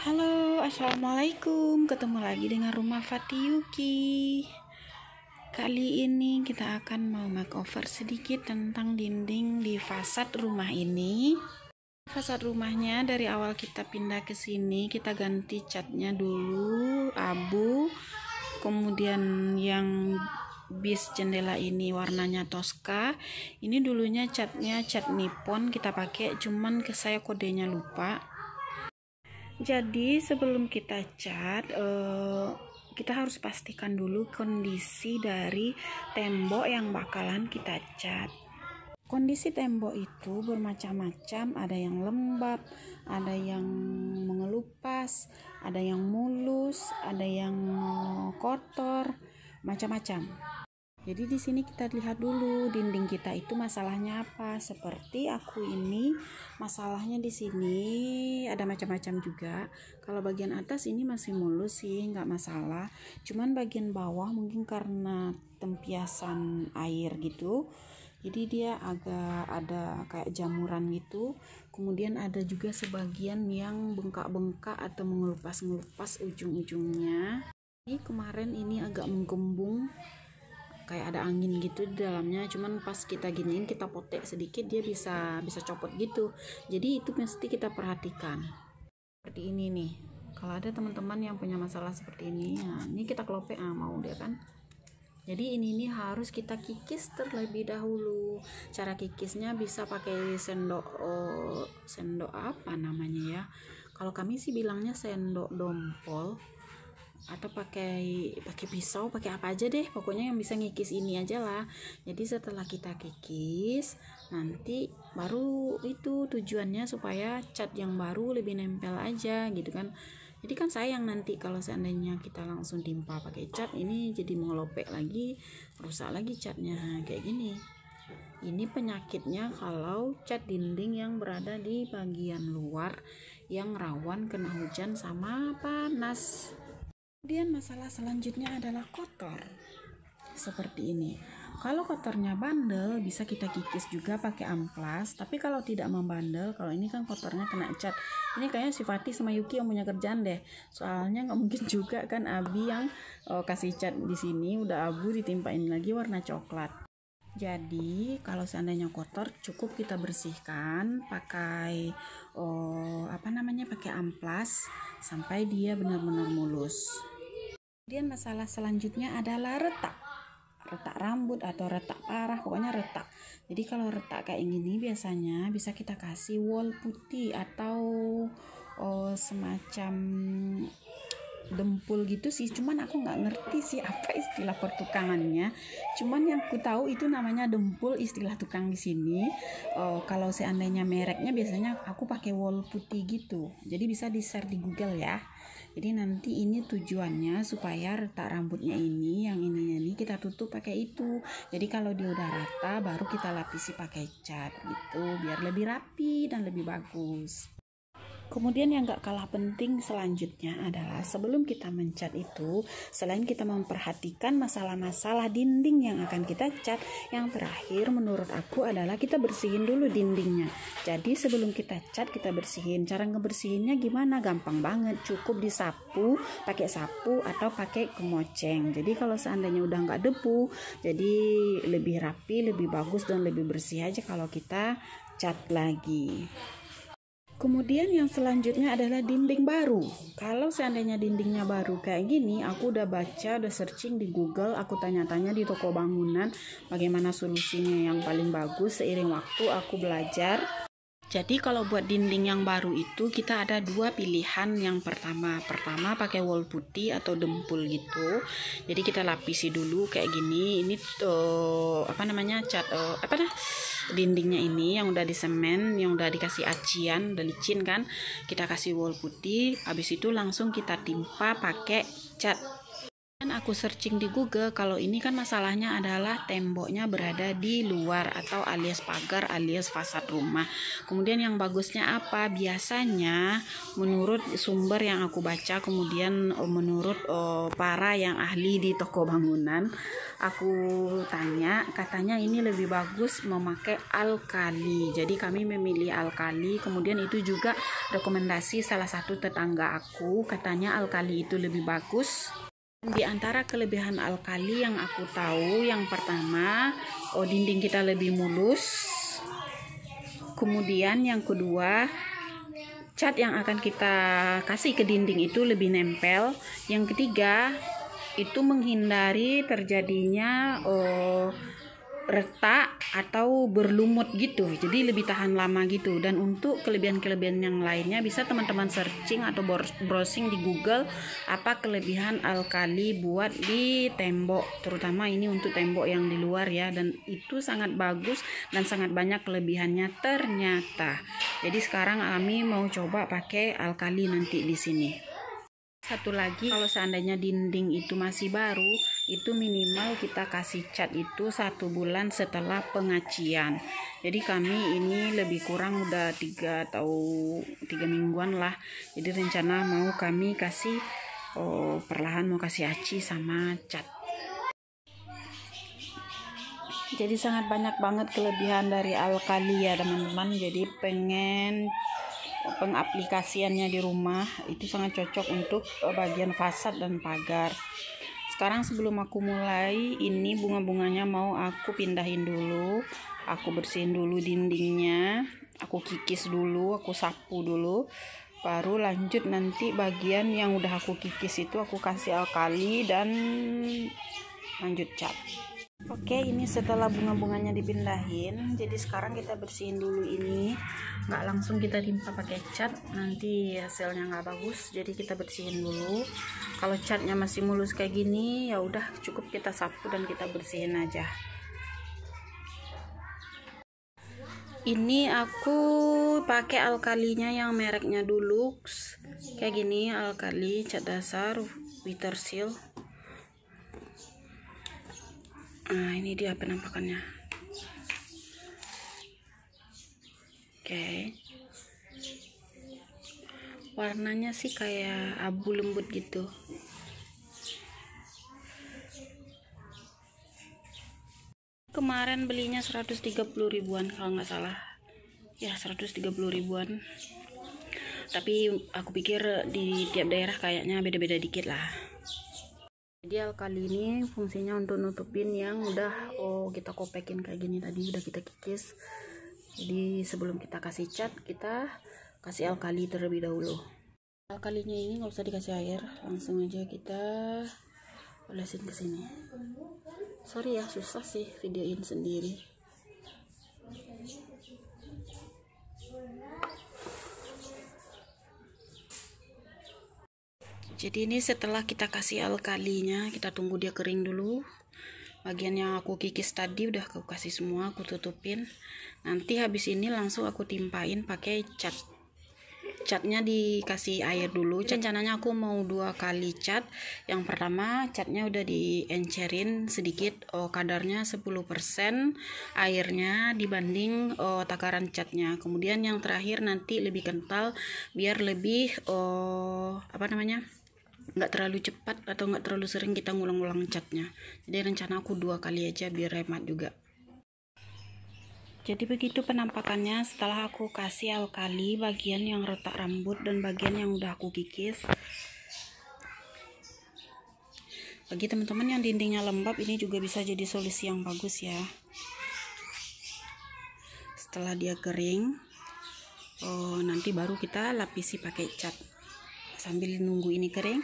Halo, assalamualaikum. Ketemu lagi dengan Rumah Fatiyuki. Kali ini kita akan mau makeover sedikit tentang dinding di fasad rumah ini. Fasad rumahnya dari awal kita pindah ke sini, kita ganti catnya dulu abu. Kemudian yang bis jendela ini warnanya Tosca. Ini dulunya catnya cat Nippon kita pakai, cuman saya kodenya lupa. Jadi sebelum kita cat, kita harus pastikan dulu kondisi dari tembok yang bakalan kita cat. Kondisi tembok itu bermacam-macam, ada yang lembab, ada yang mengelupas, ada yang mulus, ada yang kotor, macam-macam. Jadi di sini kita lihat dulu dinding kita itu masalahnya apa. Seperti aku ini, masalahnya di sini ada macam-macam juga. Kalau bagian atas ini masih mulus sih, nggak masalah. Cuman bagian bawah mungkin karena tempiasan air gitu. Jadi dia agak ada kayak jamuran gitu. Kemudian ada juga sebagian yang bengkak-bengkak atau mengelupas-ngelupas ujung-ujungnya. Ini kemarin ini agak menggembung, kayak ada angin gitu di dalamnya, cuman pas kita giniin, kita potek sedikit, dia bisa copot gitu. Jadi itu mesti kita perhatikan. Seperti ini nih, kalau ada teman-teman yang punya masalah seperti ini, nah ini kita kelopek, mau dia kan. Jadi ini harus kita kikis terlebih dahulu. Cara kikisnya bisa pakai sendok apa namanya ya, kalau kami sih bilangnya sendok dompol, atau pakai pisau, pakai apa aja deh, pokoknya yang bisa ngikis ini aja lah. Jadi setelah kita kikis, nanti baru itu tujuannya supaya cat yang baru lebih nempel aja gitu kan. Jadi kan sayang nanti kalau seandainya kita langsung timpa pakai cat, ini jadi mengelopek lagi, rusak lagi catnya kayak gini. Ini penyakitnya kalau cat dinding yang berada di bagian luar yang rawan kena hujan sama panas. Kemudian masalah selanjutnya adalah kotor. Seperti ini. Kalau kotornya bandel, bisa kita kikis juga pakai amplas. Tapi kalau tidak membandel, kalau ini kan kotornya kena cat, ini kayaknya si Fatih sama Yuki yang punya kerjaan deh. Soalnya nggak mungkin juga kan Abi yang kasih cat di sini udah abu ditimpain lagi warna coklat. Jadi kalau seandainya kotor, cukup kita bersihkan pakai pakai amplas sampai dia benar-benar mulus. Kemudian masalah selanjutnya adalah retak rambut atau retak parah, pokoknya retak. Jadi kalau retak kayak gini biasanya bisa kita kasih wol putih atau semacam dempul gitu sih, cuman aku nggak ngerti sih apa istilah pertukangannya. Cuman yang ku tahu itu namanya dempul, istilah tukang di sini. Kalau seandainya mereknya biasanya aku pakai wol putih gitu. Jadi bisa di share di Google ya. Jadi nanti ini tujuannya supaya retak rambutnya ini, yang ininya ini kita tutup pakai itu. Jadi kalau dia udah rata baru kita lapisi pakai cat gitu, biar lebih rapi dan lebih bagus. Kemudian yang gak kalah penting selanjutnya adalah sebelum kita mencat itu, selain kita memperhatikan masalah-masalah dinding yang akan kita cat, yang terakhir menurut aku adalah kita bersihin dulu dindingnya. Jadi sebelum kita cat kita bersihin. Cara ngebersihinnya gimana? Gampang banget, cukup disapu, pakai sapu atau pakai kemoceng. Jadi kalau seandainya udah gak debu, jadi lebih rapi, lebih bagus dan lebih bersih aja kalau kita cat lagi. Kemudian yang selanjutnya adalah dinding baru. Kalau seandainya dindingnya baru kayak gini, aku udah baca, udah searching di Google, aku tanya-tanya di toko bangunan bagaimana solusinya yang paling bagus. Seiring waktu aku belajar. Jadi kalau buat dinding yang baru itu kita ada dua pilihan. Yang pertama pakai wol putih atau dempul gitu. Jadi kita lapisi dulu kayak gini. Ini cat dindingnya ini yang udah disemen, yang udah dikasih acian, udah licin kan. Kita kasih wol putih, habis itu langsung kita timpa pakai cat. Aku searching di Google, kalau ini kan masalahnya adalah temboknya berada di luar atau alias pagar alias fasad rumah. Kemudian yang bagusnya apa? Biasanya menurut sumber yang aku baca, kemudian menurut para yang ahli di toko bangunan, aku tanya, katanya ini lebih bagus memakai alkali. Jadi kami memilih alkali. Kemudian itu juga rekomendasi salah satu tetangga aku, katanya alkali itu lebih bagus. Di antara kelebihan alkali yang aku tahu, yang pertama, dinding kita lebih mulus. Kemudian yang kedua, cat yang akan kita kasih ke dinding itu lebih nempel. Yang ketiga, itu menghindari terjadinya retak atau berlumut gitu, jadi lebih tahan lama gitu. Dan untuk kelebihan-kelebihan yang lainnya bisa teman-teman searching atau browsing di Google apa kelebihan alkali buat di tembok, terutama ini untuk tembok yang di luar ya, dan itu sangat bagus dan sangat banyak kelebihannya ternyata. Jadi sekarang kami mau coba pakai alkali nanti di sini. Satu lagi, kalau seandainya dinding itu masih baru, itu minimal kita kasih cat itu 1 bulan setelah pengacian. Jadi kami ini lebih kurang udah 3 atau 3 mingguan lah. Jadi rencana mau kami kasih perlahan mau kasih aci sama cat. Jadi sangat banyak banget kelebihan dari alkali ya teman-teman. Jadi pengen pengaplikasiannya di rumah itu sangat cocok untuk bagian fasad dan pagar. Sekarang sebelum aku mulai, ini bunga-bunganya mau aku pindahin dulu. Aku bersihin dulu dindingnya, aku kikis dulu, aku sapu dulu. Baru lanjut nanti bagian yang udah aku kikis itu aku kasih alkali dan lanjut cat. Oke, ini setelah bunga-bunganya dipindahin, jadi sekarang kita bersihin dulu ini. Nggak langsung kita timpa pakai cat, nanti hasilnya nggak bagus. Jadi kita bersihin dulu. Kalau catnya masih mulus kayak gini, ya udah cukup kita sapu dan kita bersihin aja. Ini aku pakai alkalinya yang mereknya Dulux, kayak gini alkali cat dasar Weatherseal. Nah, ini dia penampakannya. Oke. Warnanya sih kayak abu lembut gitu. Kemarin belinya 130 ribuan kalau nggak salah. Ya, 130 ribuan. Tapi aku pikir di tiap daerah kayaknya beda-beda dikit lah. Jadi alkali ini fungsinya untuk nutupin yang udah kita kopekin kayak gini tadi, udah kita kikis. Jadi sebelum kita kasih cat, kita kasih alkali terlebih dahulu. Alkalinya ini nggak usah dikasih air, langsung aja kita olesin ke sini. Sorry ya, susah sih videoin sendiri. Jadi ini setelah kita kasih alkalinya, kita tunggu dia kering dulu. Bagian yang aku kikis tadi udah aku kasih semua, aku tutupin. Nanti habis ini langsung aku timpain pakai cat. Catnya dikasih air dulu. Rencananya aku mau 2 kali cat. Yang pertama catnya udah diencerin sedikit, kadarnya 10% airnya dibanding takaran catnya. Kemudian yang terakhir nanti lebih kental biar lebih nggak terlalu cepat atau nggak terlalu sering kita ngulang-ulang catnya. Jadi rencana aku 2 kali aja biar hemat juga. Jadi begitu penampakannya setelah aku kasih alkali bagian yang retak rambut dan bagian yang udah aku kikis. Bagi teman-teman yang dindingnya lembab, ini juga bisa jadi solusi yang bagus ya. Setelah dia kering, nanti baru kita lapisi pakai cat. Sambil nunggu ini kering,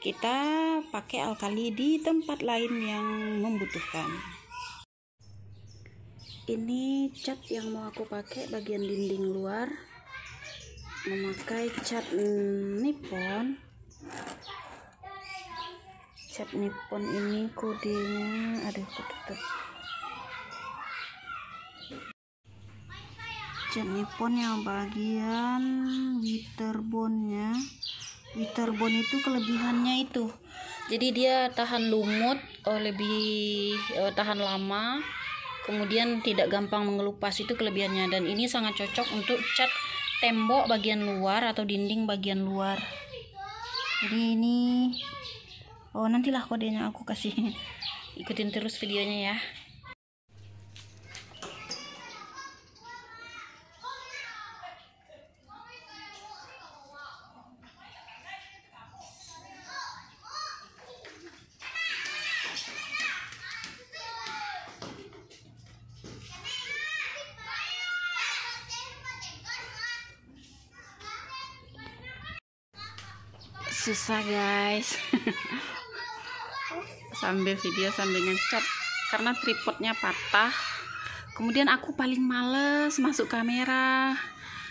kita pakai alkali di tempat lain yang membutuhkan. Ini cat yang mau aku pakai bagian dinding luar, memakai cat Nippon. Cat Nippon ini kodenya, ketutup. Cat Nippon yang bagian Witterbone-nya. Witterbone itu kelebihannya itu Jadi dia tahan lumut, lebih tahan lama, kemudian tidak gampang mengelupas, itu kelebihannya. Dan ini sangat cocok untuk cat tembok bagian luar atau dinding bagian luar. Jadi ini nantilah kodenya aku kasih. Ikutin terus videonya ya. Susah guys. Sambil video sambil ngecat karena tripodnya patah. Kemudian aku paling males masuk kamera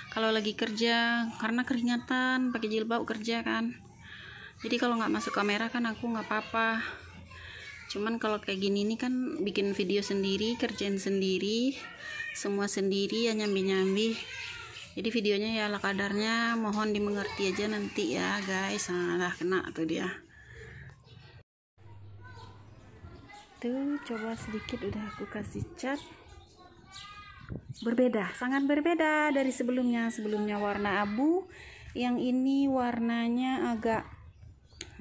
kalau lagi kerja karena keringatan, pakai jilbab kerja kan. Jadi kalau nggak masuk kamera kan aku nggak apa-apa. Cuman kalau kayak gini nih kan bikin video sendiri, kerjain sendiri, semua sendiri ya, nyambi-nyambi. Jadi videonya ya ala kadarnya, mohon dimengerti aja nanti ya guys. Nah, kena tuh dia. Tuh, coba sedikit udah aku kasih cat. Berbeda, sangat berbeda dari sebelumnya. Sebelumnya warna abu, yang ini warnanya agak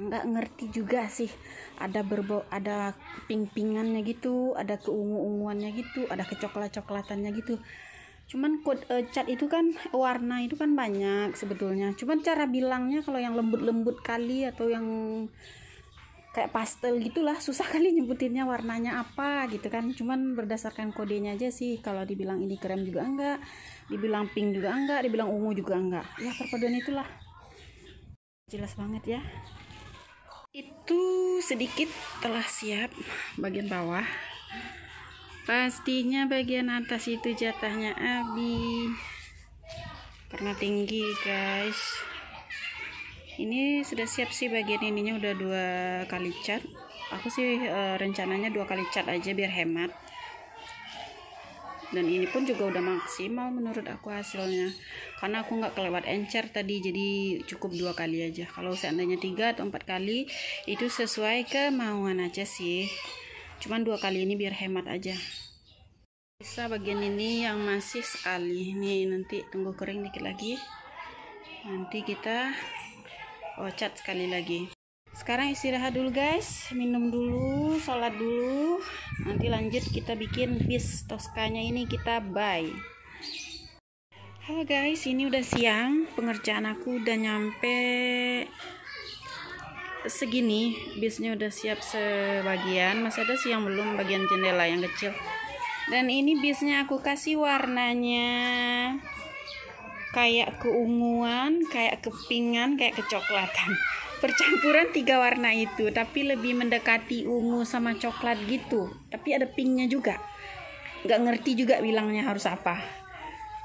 nggak ngerti juga sih. Ada ada pink-pingannya gitu, ada keungu-unguannya gitu, ada kecoklat-coklatannya gitu. Cuman cat itu kan warna itu kan banyak sebetulnya. Cuman cara bilangnya kalau yang lembut-lembut kali atau yang kayak pastel gitulah, susah kali nyebutinnya warnanya apa gitu kan. Cuman berdasarkan kodenya aja sih. Kalau dibilang ini krem juga enggak, dibilang pink juga enggak, dibilang ungu juga enggak. Ya perpaduan itulah. Jelas banget ya. Itu sedikit telah siap bagian bawah. Pastinya bagian atas itu jatahnya Abi karena tinggi guys. Ini sudah siap sih, bagian ininya udah 2 kali cat. Aku sih rencananya 2 kali cat aja biar hemat. Dan ini pun juga udah maksimal menurut aku hasilnya, karena aku nggak kelewat encer tadi, jadi cukup 2 kali aja. Kalau seandainya 3 atau 4 kali itu sesuai kemauan aja sih. Cuman 2 kali ini biar hemat aja. Bisa bagian ini yang masih sekali nih, nanti tunggu kering dikit lagi, nanti kita cat sekali lagi. Sekarang istirahat dulu guys, minum dulu, sholat dulu, nanti lanjut kita bikin bis toskanya ini kita buy. Halo guys, ini udah siang, pengerjaan aku udah nyampe segini, bisnya udah siap sebagian, masih ada sih yang belum, bagian jendela yang kecil. Dan ini bisnya aku kasih warnanya kayak keunguan, kayak kepingan, kayak kecoklatan, percampuran 3 warna itu, tapi lebih mendekati ungu sama coklat gitu, tapi ada pinknya juga. Nggak ngerti juga bilangnya harus apa,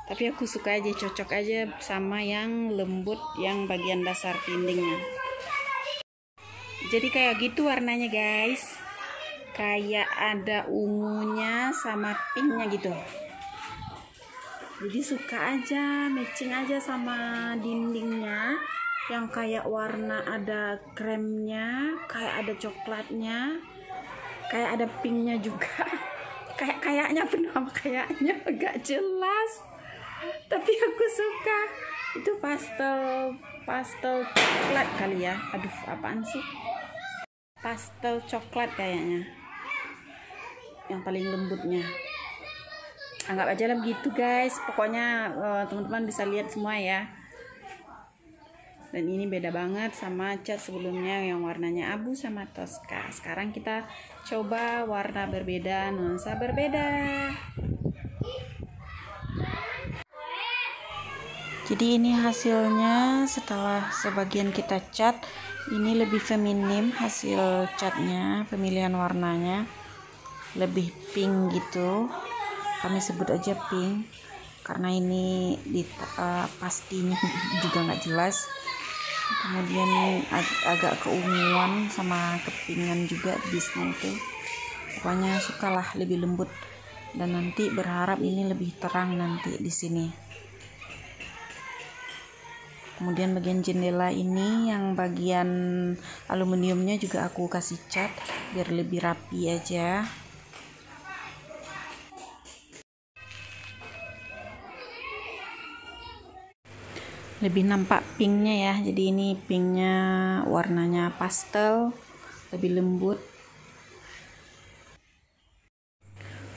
tapi aku suka aja, cocok aja sama yang lembut, yang bagian dasar dindingnya. Jadi kayak gitu warnanya guys, kayak ada ungunya sama pinknya gitu. Jadi suka aja, matching aja sama dindingnya yang kayak warna ada kremnya, kayak ada coklatnya, kayak ada pinknya juga. Kayaknya penuh sama kayaknya, agak jelas, tapi aku suka. Itu pastel coklat kali ya. Aduh, apaan sih? Pastel coklat kayaknya, yang paling lembutnya. Anggap aja lah begitu guys, pokoknya teman-teman bisa lihat semua ya. Dan ini beda banget sama cat sebelumnya yang warnanya abu sama Tosca. Sekarang kita coba warna berbeda, nuansa berbeda. Jadi ini hasilnya setelah sebagian kita cat. Ini lebih feminim hasil catnya, pemilihan warnanya lebih pink gitu. Kami sebut aja pink karena ini pastinya juga nggak jelas. Kemudian agak keunguan sama kepingan juga bisnya itu. Pokoknya sukalah lebih lembut, dan nanti berharap ini lebih terang nanti di sini. Kemudian bagian jendela ini yang bagian aluminiumnya juga aku kasih cat biar lebih rapi aja. Lebih nampak pinknya ya, jadi ini pinknya warnanya pastel, lebih lembut.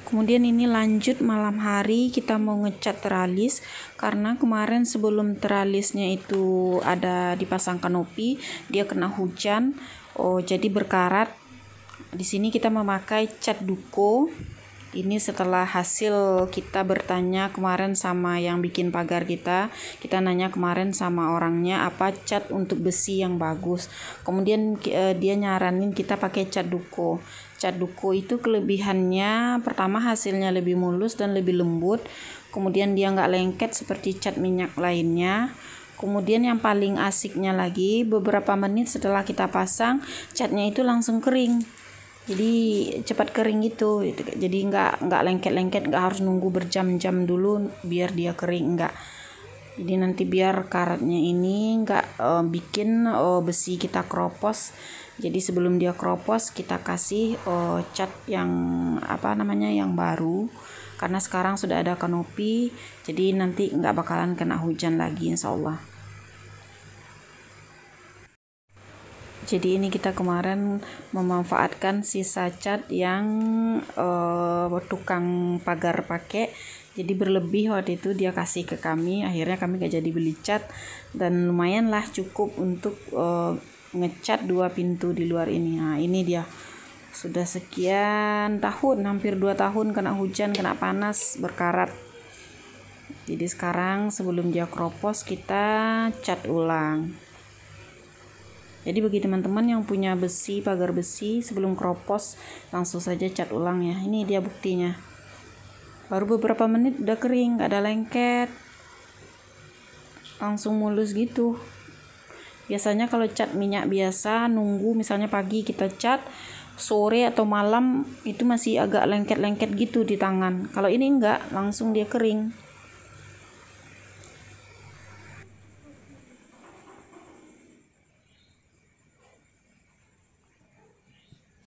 Kemudian ini lanjut malam hari kita mau ngecat teralis, karena kemarin sebelum teralisnya itu ada dipasang kanopi, dia kena hujan, jadi berkarat. Di sini kita memakai cat duko. Ini setelah hasil kita bertanya kemarin sama yang bikin pagar kita nanya kemarin sama orangnya apa cat untuk besi yang bagus. Kemudian dia nyaranin kita pakai cat duko. Cat duko itu kelebihannya pertama hasilnya lebih mulus dan lebih lembut. Kemudian dia nggak lengket seperti cat minyak lainnya. Kemudian yang paling asiknya lagi, beberapa menit setelah kita pasang, catnya itu langsung kering. Jadi cepat kering gitu. Jadi nggak lengket-lengket, nggak harus nunggu berjam-jam dulu biar dia kering, enggak. Jadi nanti biar karatnya ini nggak bikin besi kita keropos. Jadi sebelum dia keropos kita kasih cat yang yang baru. Karena sekarang sudah ada kanopi, jadi nanti nggak bakalan kena hujan lagi insya Allah. Jadi ini kita kemarin memanfaatkan sisa cat yang tukang pagar pakai. Jadi berlebih waktu itu dia kasih ke kami. Akhirnya kami gak jadi beli cat. Dan lumayan lah cukup untuk ngecat 2 pintu di luar ini. Nah ini dia. Sudah sekian tahun, hampir 2 tahun kena hujan, kena panas, berkarat. Jadi sekarang sebelum dia keropos kita cat ulang. Jadi bagi teman-teman yang punya besi, pagar besi, sebelum keropos langsung saja cat ulang ya. Ini dia buktinya. Baru beberapa menit udah kering, gak ada lengket. Langsung mulus gitu. Biasanya kalau cat minyak biasa nunggu misalnya pagi kita cat, sore atau malam itu masih agak lengket-lengket gitu di tangan. Kalau ini enggak, langsung dia kering.